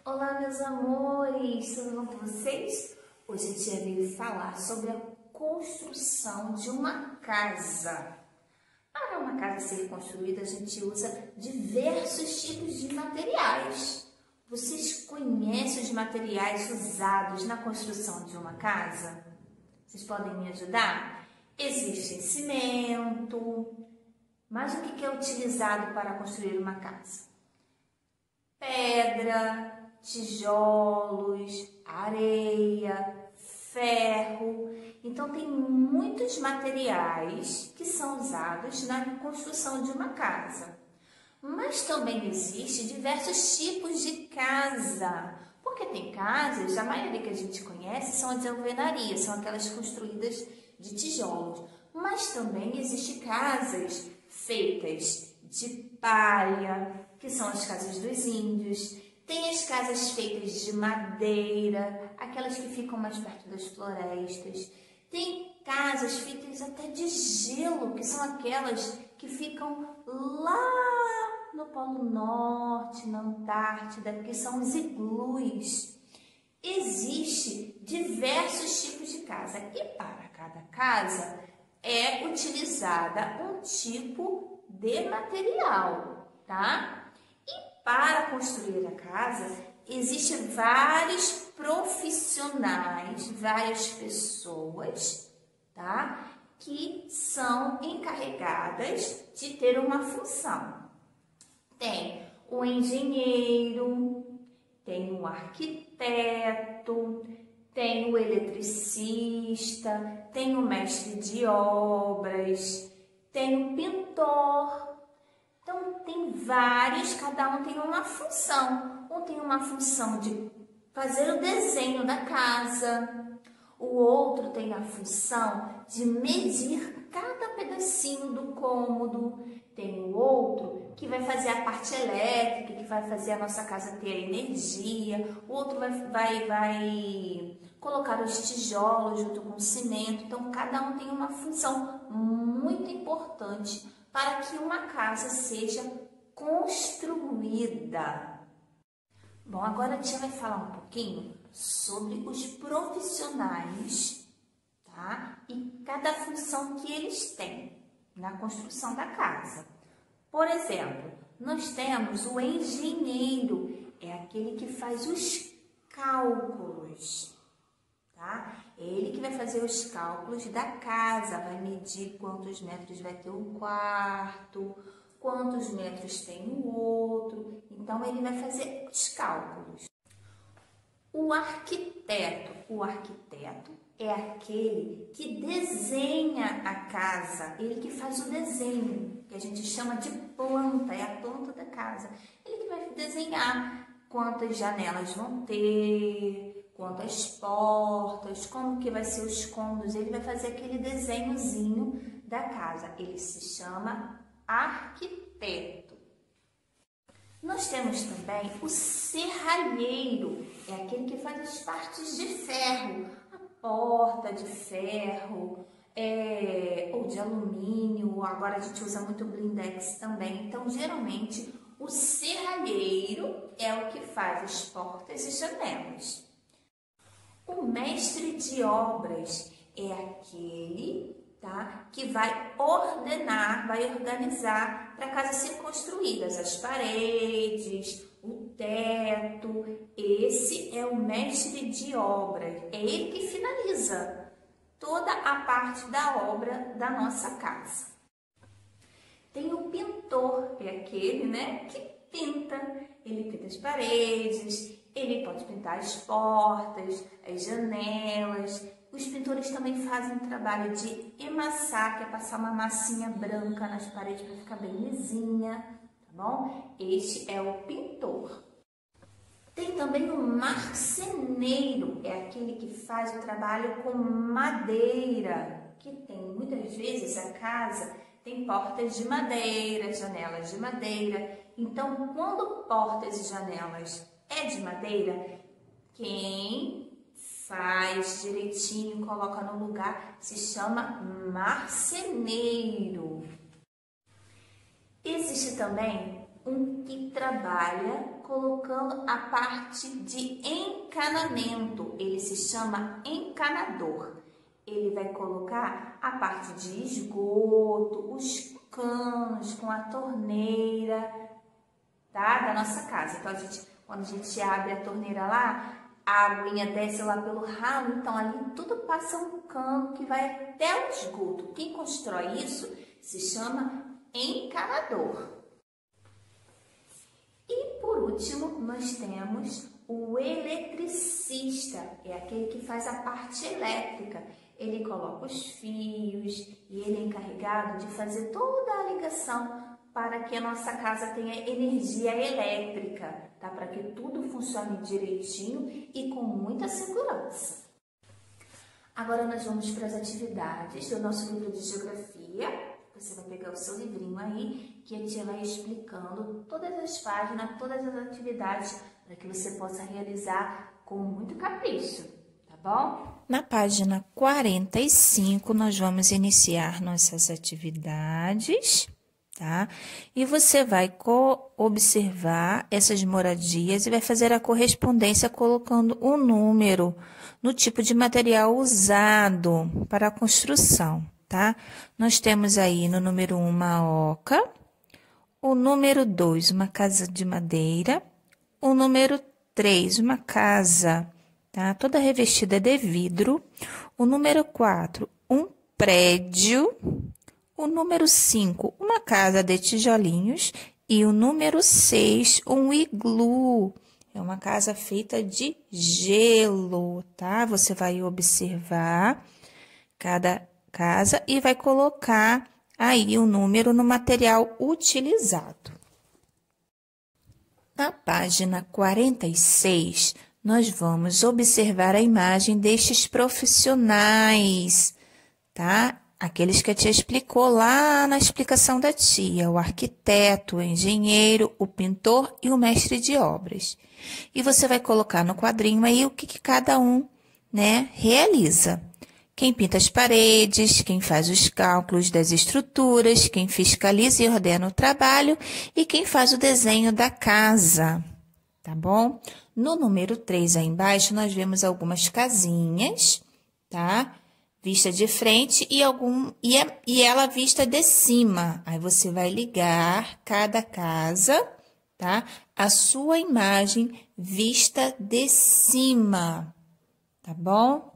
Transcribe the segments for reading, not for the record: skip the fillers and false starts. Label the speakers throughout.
Speaker 1: Olá, meus amores, tudo bom com vocês? Hoje a tia veio falar sobre a construção de uma casa. Para uma casa ser construída, a gente usa diversos tipos de materiais. Vocês conhecem os materiais usados na construção de uma casa? Vocês podem me ajudar? Existe cimento, mas o que é utilizado para construir uma casa? Pedra, tijolos, areia, ferro. Então, tem muitos materiais que são usados na construção de uma casa. Mas também existe diversos tipos de casa. Porque tem casas, a maioria que a gente conhece são as de alvenaria, são aquelas construídas de tijolos. Mas também existem casas feitas de palha, que são as casas dos índios. Tem as casas feitas de madeira, aquelas que ficam mais perto das florestas. Tem casas feitas até de gelo, que são aquelas que ficam lá no Polo Norte, na Antártida, que são os iglus. Existem diversos tipos de casa e para cada casa é utilizada um tipo de material, tá? Para construir a casa, existem vários profissionais, várias pessoas, tá? Que são encarregadas de ter uma função. Tem o engenheiro, tem o arquiteto, tem o eletricista, tem o mestre de obras, tem o pintor. Então, tem vários, cada um tem uma função. Um tem uma função de fazer o desenho da casa, o outro tem a função de medir cada pedacinho do cômodo, tem o outro que vai fazer a parte elétrica, que vai fazer a nossa casa ter energia, o outro vai colocar os tijolos junto com o cimento. Então, cada um tem uma função muito importante para que uma casa seja construída. Bom, agora a tia vai falar um pouquinho sobre os profissionais, tá? E cada função que eles têm na construção da casa. Por exemplo, nós temos o engenheiro, é aquele que faz os cálculos, tá? Ele que vai fazer os cálculos da casa, vai medir quantos metros vai ter um quarto, quantos metros tem o outro. Então, ele vai fazer os cálculos. O arquiteto é aquele que desenha a casa, ele que faz o desenho, que a gente chama de planta, é a planta da casa. Ele que vai desenhar quantas janelas vão ter, quantas portas, como que vai ser os cômodos. Ele vai fazer aquele desenhozinho da casa. Ele se chama arquiteto. Nós temos também o serralheiro, é aquele que faz as partes de ferro, a porta de ferro, ou de alumínio, agora a gente usa muito blindex também. Então, geralmente, o serralheiro é o que faz as portas e janelas. O mestre de obras é aquele, tá, que vai ordenar, vai organizar para a casa ser construídas as paredes, o teto. Esse é o mestre de obras, é ele que finaliza toda a parte da obra da nossa casa. Tem o pintor, é aquele, né, que pinta. Ele pinta as paredes, ele pode pintar as portas, as janelas. Os pintores também fazem o trabalho de emassar, que é passar uma massinha branca nas paredes para ficar bem lisinha, tá bom? Este é o pintor. Tem também o marceneiro, é aquele que faz o trabalho com madeira, que tem muitas vezes a casa tem portas de madeira, janelas de madeira. Então, quando portas e janelas é de madeira, quem faz direitinho, coloca no lugar, se chama marceneiro. Existe também um que trabalha colocando a parte de encanamento. Ele se chama encanador. Ele vai colocar a parte de esgoto, os canos com a torneira, tá? Da nossa casa. Então, quando a gente abre a torneira lá, a aguinha desce lá pelo ralo, então ali tudo passa um cano que vai até o esgoto. Quem constrói isso se chama encanador. E por último, nós temos o eletricista, é aquele que faz a parte elétrica. Ele coloca os fios e ele é encarregado de fazer toda a ligação para que a nossa casa tenha energia elétrica, tá? Para que tudo funcione direitinho e com muita segurança. Agora nós vamos para as atividades do nosso livro de geografia. Você vai pegar o seu livrinho aí, que a tia vai explicando todas as páginas, todas as atividades, para que você possa realizar com muito capricho, tá bom?
Speaker 2: Na página 45, nós vamos iniciar nossas atividades, tá? E você vai observar essas moradias e vai fazer a correspondência colocando o número no tipo de material usado para a construção, tá? Nós temos aí no número 1 uma oca, o número 2 uma casa de madeira, o número 3 uma casa, tá? Toda revestida de vidro, o número 4 um prédio, o número 5 uma casa de tijolinhos e o número 6 um iglu. É uma casa feita de gelo, tá? Você vai observar cada casa e vai colocar aí o número no material utilizado. Na página 46, nós vamos observar a imagem destes profissionais, tá? Aqueles que a tia explicou lá na explicação da tia, o arquiteto, o engenheiro, o pintor e o mestre de obras. E você vai colocar no quadrinho aí o que cada um, né, realiza. Quem pinta as paredes, quem faz os cálculos das estruturas, quem fiscaliza e ordena o trabalho e quem faz o desenho da casa, tá bom? No número 3 aí embaixo nós vemos algumas casinhas, tá? Vista de frente e ela vista de cima. Aí você vai ligar cada casa, tá? A sua imagem vista de cima, tá bom?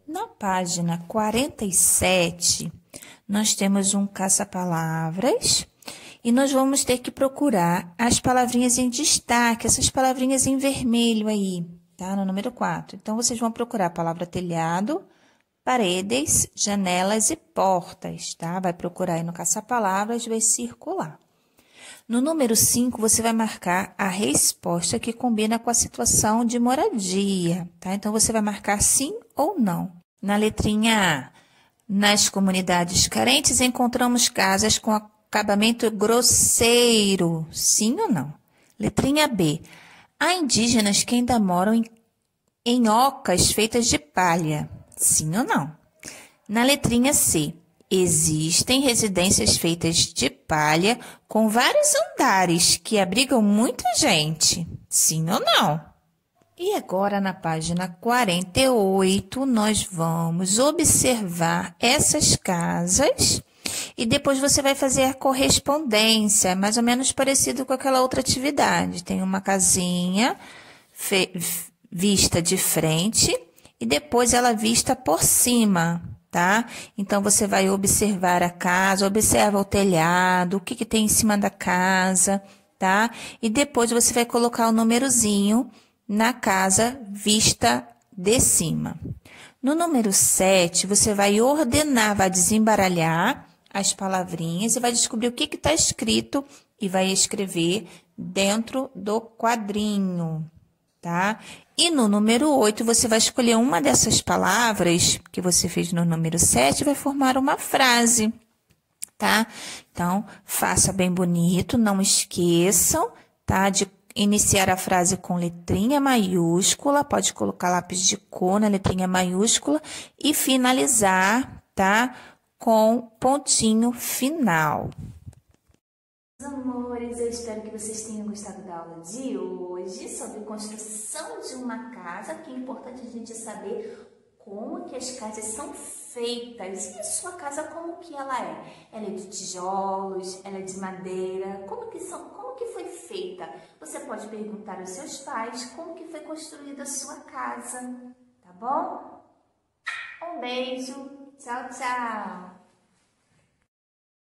Speaker 2: Na página 47, nós temos um caça-palavras e nós vamos ter que procurar as palavrinhas em destaque, essas palavrinhas em vermelho aí, tá? No número 4. Então, vocês vão procurar a palavra telhado, paredes, janelas e portas, tá? Vai procurar aí no caça-palavras, vai circular. No número 5, você vai marcar a resposta que combina com a situação de moradia, tá? Então, você vai marcar sim ou não. Na letrinha A, nas comunidades carentes, encontramos casas com acabamento grosseiro, sim ou não? Letrinha B, há indígenas que ainda moram em ocas feitas de palha, sim ou não? Na letrinha C, existem residências feitas de palha com vários andares que abrigam muita gente, sim ou não? E agora, na página 48, nós vamos observar essas casas e depois você vai fazer a correspondência, mais ou menos parecido com aquela outra atividade. Tem uma casinha vista de frente e depois ela vista por cima, tá? Então, você vai observar a casa, observa o telhado, o que tem em cima da casa, tá? E depois você vai colocar o númerozinho na casa vista de cima. No número 7, você vai ordenar, vai desembaralhar as palavrinhas e vai descobrir o que está escrito e vai escrever dentro do quadrinho, tá? E no número 8, você vai escolher uma dessas palavras que você fez no número 7 e vai formar uma frase, tá? Então, faça bem bonito, não esqueçam, tá? De iniciar a frase com letrinha maiúscula, pode colocar lápis de cor na letrinha maiúscula e finalizar, tá? Com pontinho final.
Speaker 1: Amores, eu espero que vocês tenham gostado da aula de hoje sobre construção de uma casa, que é importante a gente saber como que as casas são feitas. E a sua casa, como que ela é? Ela é de tijolos, ela é de madeira, como que foi feita? Você pode perguntar aos seus pais como que foi construída a sua casa, tá bom? Um beijo, tchau, tchau!